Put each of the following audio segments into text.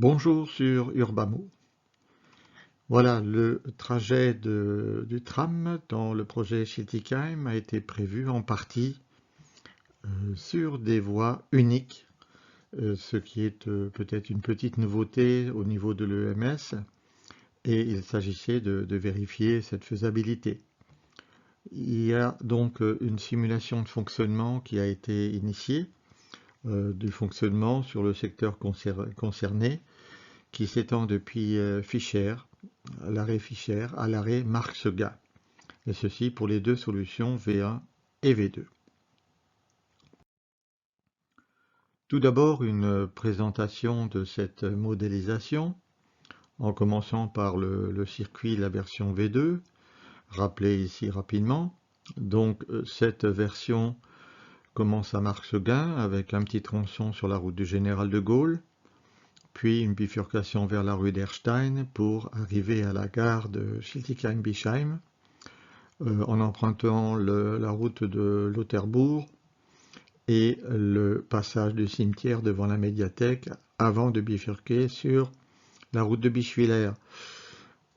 Bonjour sur Urbamo. Voilà, le trajet du tram dans le projet Schiltigheim a été prévu en partie sur des voies uniques, ce qui est peut-être une petite nouveauté au niveau de l'EMS, et il s'agissait de vérifier cette faisabilité. Il y a donc une simulation de fonctionnement qui a été initiée, du fonctionnement sur le secteur concerné, qui s'étend depuis Fischer, l'arrêt Fischer, à l'arrêt Marx-Seguin, et ceci pour les deux solutions V1 et V2. Tout d'abord, une présentation de cette modélisation, en commençant par le circuit, la version V2, rappelé ici rapidement. Donc cette version commence à Marx-Seguin avec un petit tronçon sur la route du Général de Gaulle, puis une bifurcation vers la rue d'Erstein pour arriver à la gare de Schiltigheim-Bischheim, en empruntant la route de Lauterbourg et le passage du cimetière devant la médiathèque avant de bifurquer sur la route de Bischwiller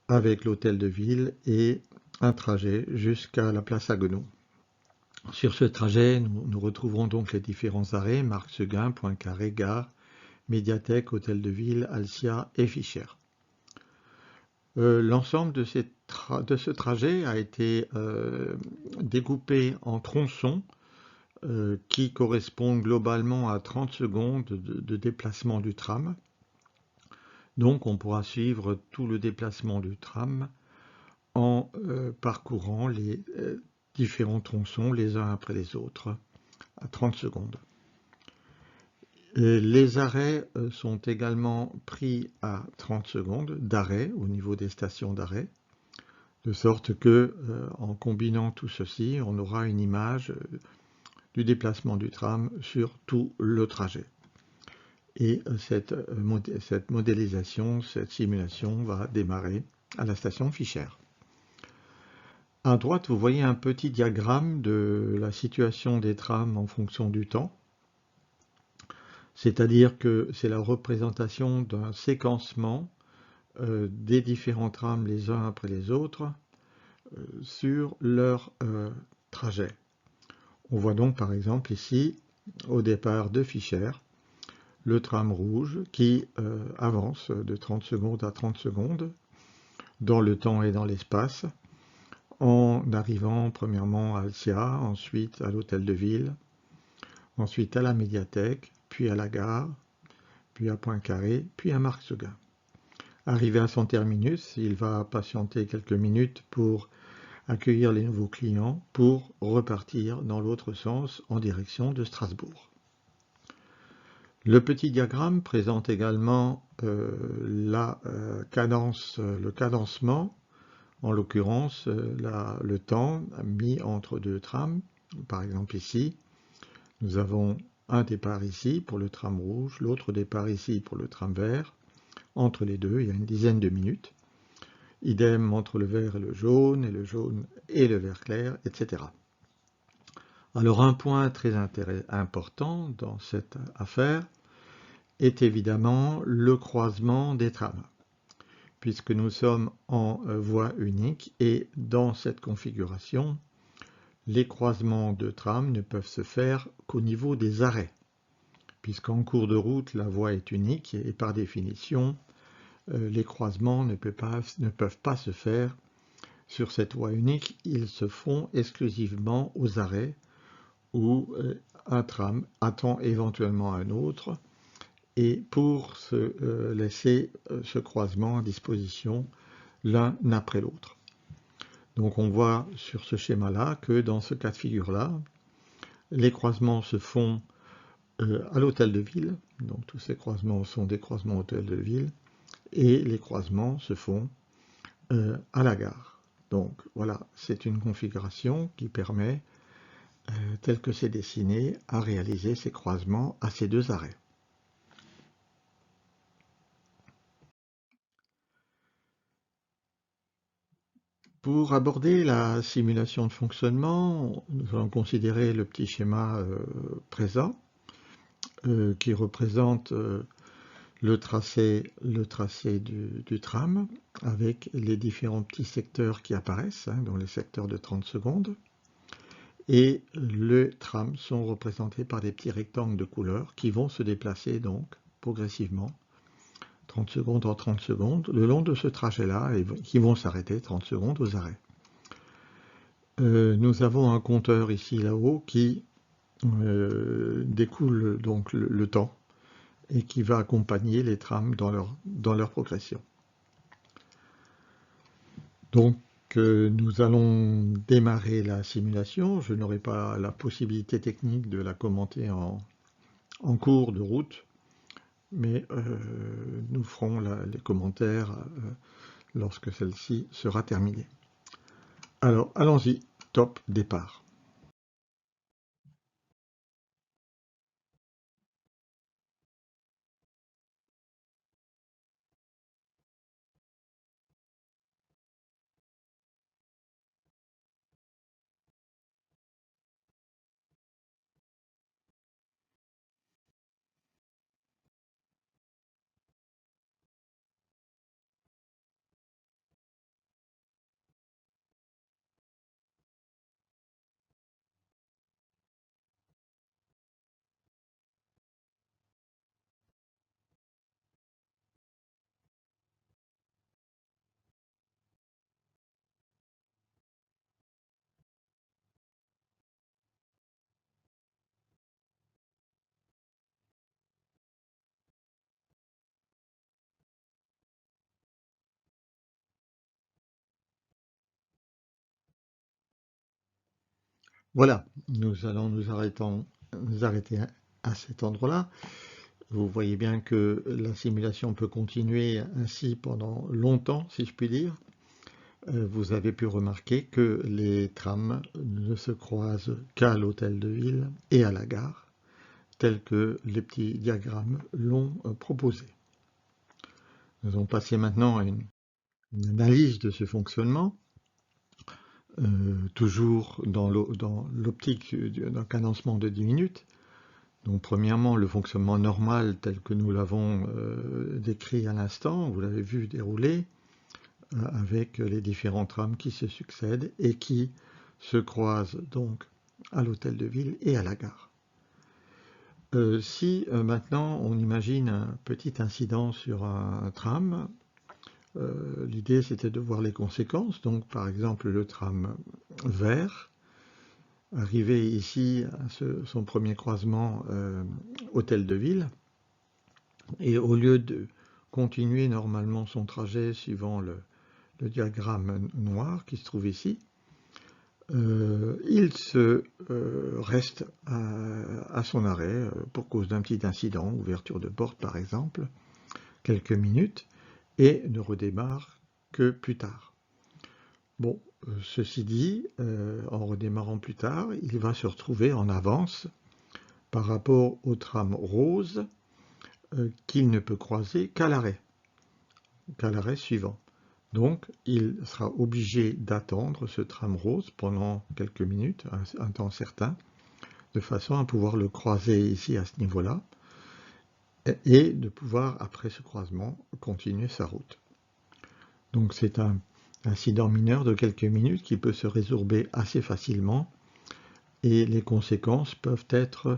avec l'hôtel de ville et un trajet jusqu'à la place Haguenau. Sur ce trajet, nous retrouverons donc les différents arrêts, Marx-Seguin, Poincaré, Gare, Médiathèque, Hôtel de Ville, Alcia et Fischer. L'ensemble de ce trajet a été découpé en tronçons qui correspondent globalement à 30 secondes de déplacement du tram. Donc on pourra suivre tout le déplacement du tram en parcourant les différents tronçons les uns après les autres à 30 secondes. Les arrêts sont également pris à 30 secondes d'arrêt au niveau des stations d'arrêt, de sorte que, en combinant tout ceci, on aura une image du déplacement du tram sur tout le trajet. Et cette modélisation, cette simulation va démarrer à la station Fischer. À droite, vous voyez un petit diagramme de la situation des trams en fonction du temps. C'est-à-dire que c'est la représentation d'un séquencement des différents trams les uns après les autres sur leur trajet. On voit donc par exemple ici, au départ de Fischer, le tram rouge qui avance de 30 secondes à 30 secondes dans le temps et dans l'espace, en arrivant premièrement à Alcia, ensuite à l'hôtel de ville, ensuite à la médiathèque, puis à la gare, puis à Poincaré, puis à Marx-Seguin. Arrivé à son terminus, il va patienter quelques minutes pour accueillir les nouveaux clients pour repartir dans l'autre sens en direction de Strasbourg. Le petit diagramme présente également le cadencement, en l'occurrence le temps mis entre deux trams. Par exemple ici, nous avons un départ ici pour le tram rouge, l'autre départ ici pour le tram vert. Entre les deux, il y a une dizaine de minutes. Idem entre le vert et le jaune et le vert clair, etc. Alors un point très important dans cette affaire est évidemment le croisement des trams, puisque nous sommes en voie unique et dans cette configuration, les croisements de trams ne peuvent se faire qu'au niveau des arrêts, puisqu'en cours de route, la voie est unique et par définition, les croisements ne peuvent pas se faire sur cette voie unique, ils se font exclusivement aux arrêts où un tram attend éventuellement un autre et pour se laisser ce croisement à disposition l'un après l'autre. Donc on voit sur ce schéma-là que dans ce cas de figure-là, les croisements se font à l'hôtel de ville, donc tous ces croisements sont des croisements hôtel de ville, et les croisements se font à la gare. Donc voilà, c'est une configuration qui permet, tel que c'est dessiné, à réaliser ces croisements à ces deux arrêts. Pour aborder la simulation de fonctionnement, nous allons considérer le petit schéma présent qui représente le tracé du tram avec les différents petits secteurs qui apparaissent, dans les secteurs de 30 secondes. Et les trams sont représentés par des petits rectangles de couleur qui vont se déplacer donc progressivement 30 secondes en 30 secondes le long de ce trajet-là et qui vont s'arrêter 30 secondes aux arrêts. Nous avons un compteur ici là-haut qui découle donc le temps et qui va accompagner les trams dans leur progression. Donc nous allons démarrer la simulation. Je n'aurai pas la possibilité technique de la commenter en cours de route, mais nous ferons les commentaires lorsque celle-ci sera terminée. Alors allons-y, top, départ. Voilà, nous allons nous arrêter à cet endroit-là. Vous voyez bien que la simulation peut continuer ainsi pendant longtemps, si je puis dire. Vous avez pu remarquer que les trams ne se croisent qu'à l'hôtel de ville et à la gare, tels que les petits diagrammes l'ont proposé. Nous allons passer maintenant à une analyse de ce fonctionnement, toujours dans l'optique d'un cadencement de 10 minutes. Donc premièrement, le fonctionnement normal tel que nous l'avons décrit à l'instant, vous l'avez vu dérouler, avec les différents trams qui se succèdent et qui se croisent donc à l'hôtel de ville et à la gare. Si maintenant on imagine un petit incident sur un tram, l'idée c'était de voir les conséquences. Donc par exemple le tram vert, arrivé ici à son premier croisement hôtel de ville, et au lieu de continuer normalement son trajet suivant le diagramme noir qui se trouve ici, il se reste à son arrêt pour cause d'un petit incident, ouverture de porte par exemple, quelques minutes, et ne redémarre que plus tard. Bon, ceci dit, en redémarrant plus tard, il va se retrouver en avance par rapport au tram rose qu'il ne peut croiser qu'à l'arrêt suivant. Donc, il sera obligé d'attendre ce tram rose pendant quelques minutes, un temps certain, de façon à pouvoir le croiser ici à ce niveau-là, et de pouvoir, après ce croisement, continuer sa route. Donc, c'est un incident mineur de quelques minutes qui peut se résorber assez facilement, et les conséquences peuvent être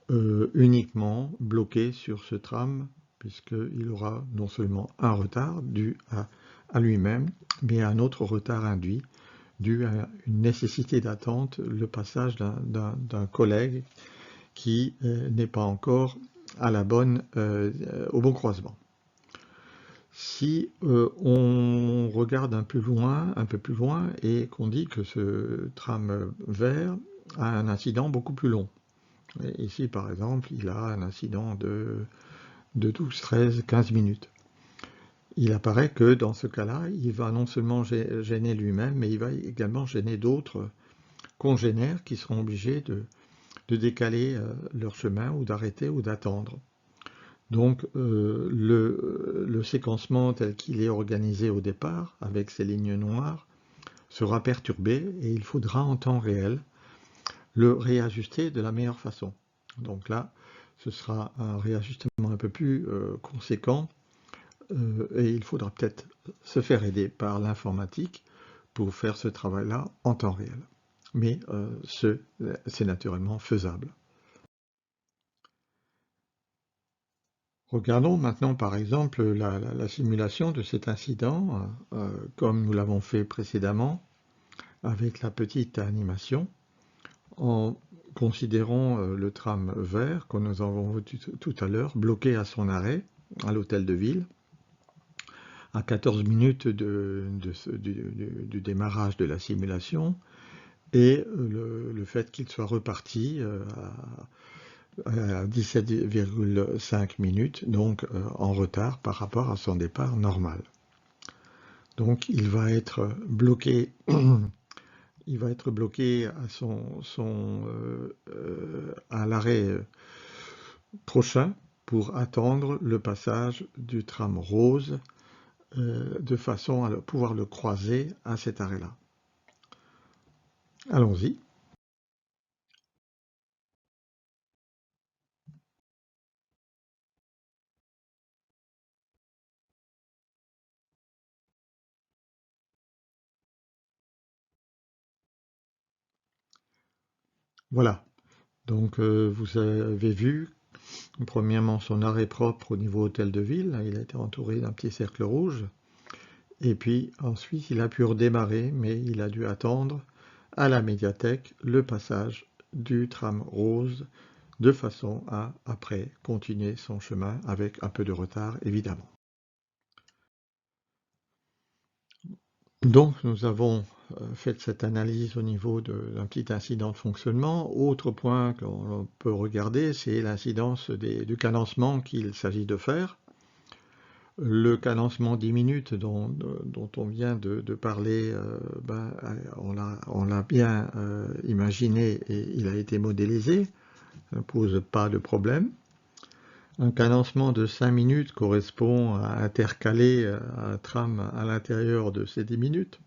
uniquement bloquées sur ce tram, puisqu'il aura non seulement un retard dû à lui-même, mais un autre retard induit dû à une nécessité d'attente, le passage d'un collègue qui n'est pas encore à au bon croisement. Si on regarde un peu plus loin, et qu'on dit que ce tram vert a un incident beaucoup plus long. Et ici, par exemple, il a un incident de 12, 13, 15 minutes. Il apparaît que dans ce cas-là, il va non seulement gêner lui-même, mais il va également gêner d'autres congénères qui seront obligés de décaler leur chemin ou d'arrêter ou d'attendre. Donc le séquencement tel qu'il est organisé au départ, avec ces lignes noires, sera perturbé et il faudra en temps réel le réajuster de la meilleure façon. Donc là, ce sera un réajustement un peu plus conséquent et il faudra peut-être se faire aider par l'informatique pour faire ce travail-là en temps réel. Mais c'est naturellement faisable. Regardons maintenant par exemple la simulation de cet incident, comme nous l'avons fait précédemment, avec la petite animation, en considérant le tram vert que nous avons vu tout à l'heure, bloqué à son arrêt à l'hôtel de ville, à 14 minutes du démarrage de la simulation, et le fait qu'il soit reparti à 17,5 minutes, donc en retard par rapport à son départ normal. Donc il va être bloqué, à l'arrêt prochain pour attendre le passage du tram rose de façon à pouvoir le croiser à cet arrêt-là. Allons-y. Voilà. Donc vous avez vu, premièrement, son arrêt propre au niveau hôtel de ville. Il a été entouré d'un petit cercle rouge. Et puis ensuite, il a pu redémarrer, mais il a dû attendre à la médiathèque le passage du tram rose de façon à, après, continuer son chemin avec un peu de retard, évidemment. Donc, nous avons fait cette analyse au niveau d'un petit incident de fonctionnement. Autre point qu'on peut regarder, c'est l'incidence du cadencement qu'il s'agit de faire. Le cadencement 10 minutes dont on vient de parler, on l'a bien imaginé et il a été modélisé, ça ne pose pas de problème. Un cadencement de 5 minutes correspond à intercaler un tram à l'intérieur de ces 10 minutes.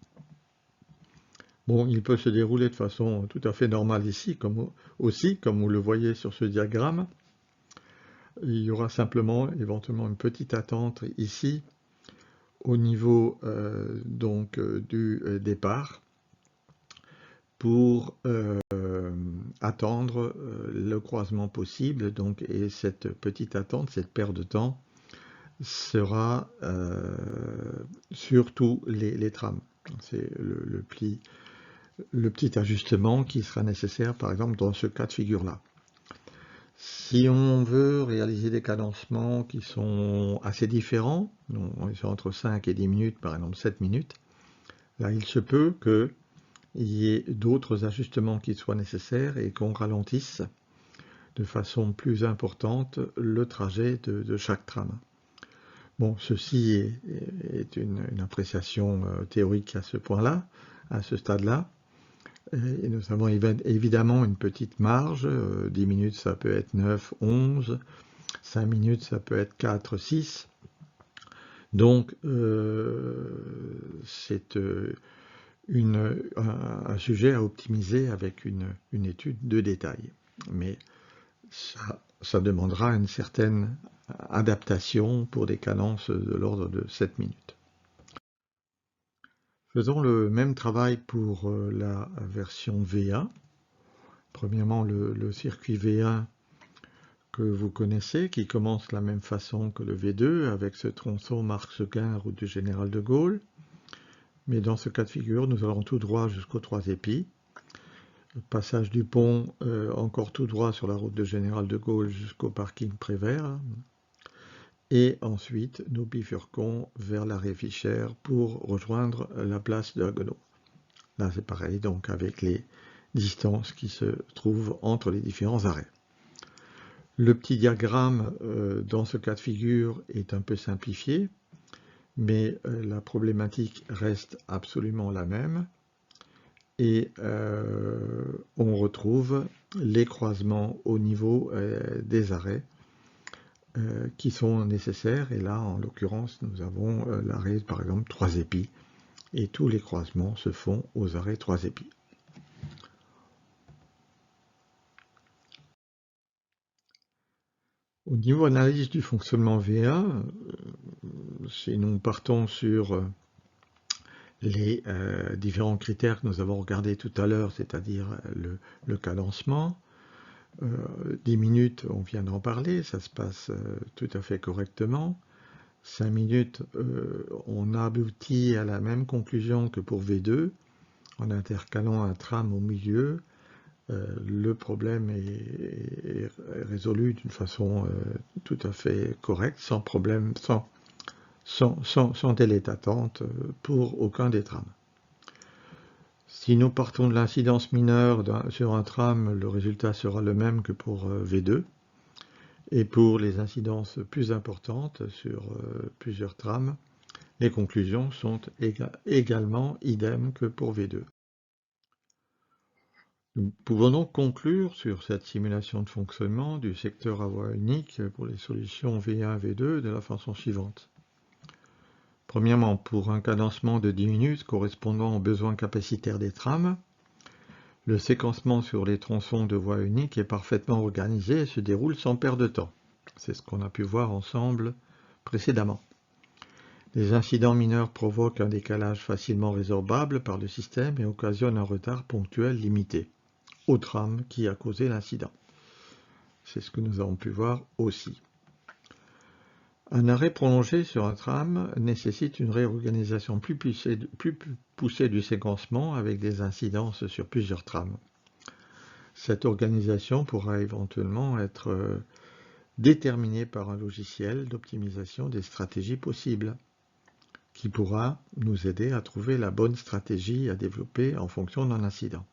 Bon, il peut se dérouler de façon tout à fait normale ici, comme vous le voyez sur ce diagramme. Il y aura simplement éventuellement une petite attente ici au niveau du départ pour attendre le croisement possible. Donc, et cette petite attente, cette perte de temps, sera sur tous les trams. C'est le petit ajustement qui sera nécessaire, par exemple, dans ce cas de figure-là. Si on veut réaliser des cadencements qui sont assez différents, ils sont entre 5 et 10 minutes, par exemple 7 minutes, là il se peut qu'il y ait d'autres ajustements qui soient nécessaires et qu'on ralentisse de façon plus importante le trajet de chaque tram. Bon, ceci est une appréciation théorique à ce point-là, à ce stade-là. Et nous avons évidemment une petite marge, 10 minutes ça peut être 9, 11, 5 minutes ça peut être 4, 6. Donc c'est un sujet à optimiser avec une étude de détail. Mais ça demandera une certaine adaptation pour des cadences de l'ordre de 7 minutes. Faisons le même travail pour la version V1. Premièrement, le circuit V1 que vous connaissez, qui commence de la même façon que le V2, avec ce tronçon Marc-Sequin, route du Général de Gaulle. Mais dans ce cas de figure, nous allons tout droit jusqu'aux 3 épis. Le passage du pont, encore tout droit sur la route de Général de Gaulle jusqu'au parking Prévert. Et ensuite, nous bifurquons vers l'arrêt Fischer pour rejoindre la place de Haguenau. Là, c'est pareil, donc avec les distances qui se trouvent entre les différents arrêts. Le petit diagramme dans ce cas de figure est un peu simplifié, mais la problématique reste absolument la même. Et on retrouve les croisements au niveau des arrêts qui sont nécessaires. Et là, en l'occurrence, nous avons l'arrêt, par exemple, 3 épis. Et tous les croisements se font aux arrêts 3 épis. Au niveau analyse du fonctionnement V1, si nous partons sur les différents critères que nous avons regardés tout à l'heure, c'est-à-dire le cadencement, 10 minutes, on vient d'en parler, ça se passe tout à fait correctement. 5 minutes, on aboutit à la même conclusion que pour V2, en intercalant un tram au milieu. Le problème est résolu d'une façon tout à fait correcte, sans problème, sans délai d'attente pour aucun des trams. Si nous partons de l'incidence mineure sur un tram, le résultat sera le même que pour V2. Et pour les incidences plus importantes sur plusieurs trams, les conclusions sont également idem que pour V2. Nous pouvons donc conclure sur cette simulation de fonctionnement du secteur à voie unique pour les solutions V1 et V2 de la façon suivante. Premièrement, pour un cadencement de 10 minutes correspondant aux besoins capacitaires des trams, le séquencement sur les tronçons de voie unique est parfaitement organisé et se déroule sans perte de temps. C'est ce qu'on a pu voir ensemble précédemment. Les incidents mineurs provoquent un décalage facilement résorbable par le système et occasionnent un retard ponctuel limité au tram qui a causé l'incident. C'est ce que nous avons pu voir aussi. Un arrêt prolongé sur un tram nécessite une réorganisation plus poussée du séquencement avec des incidences sur plusieurs trams. Cette organisation pourra éventuellement être déterminée par un logiciel d'optimisation des stratégies possibles, qui pourra nous aider à trouver la bonne stratégie à développer en fonction d'un incident.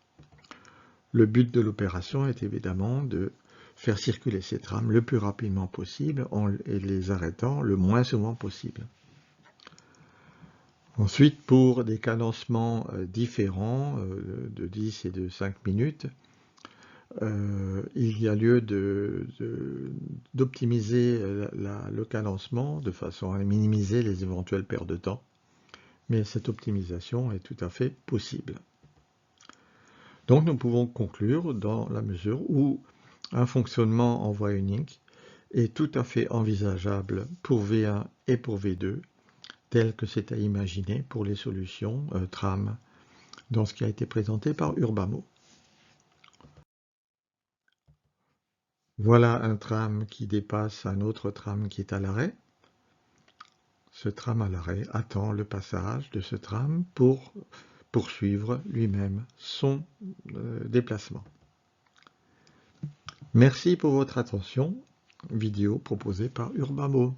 Le but de l'opération est évidemment de faire circuler ces trams le plus rapidement possible et les arrêtant le moins souvent possible. Ensuite, pour des cadencements différents de 10 et de 5 minutes, il y a lieu d'optimiser le cadencement de façon à minimiser les éventuelles pertes de temps. Mais cette optimisation est tout à fait possible. Donc nous pouvons conclure dans la mesure où un fonctionnement en voie unique est tout à fait envisageable pour V1 et pour V2, tel que c'est à imaginer pour les solutions tram, dans ce qui a été présenté par Urbamo. Voilà un tram qui dépasse un autre tram qui est à l'arrêt. Ce tram à l'arrêt attend le passage de ce tram pour poursuivre lui-même son déplacement. Merci pour votre attention. Vidéo proposée par Urbamo.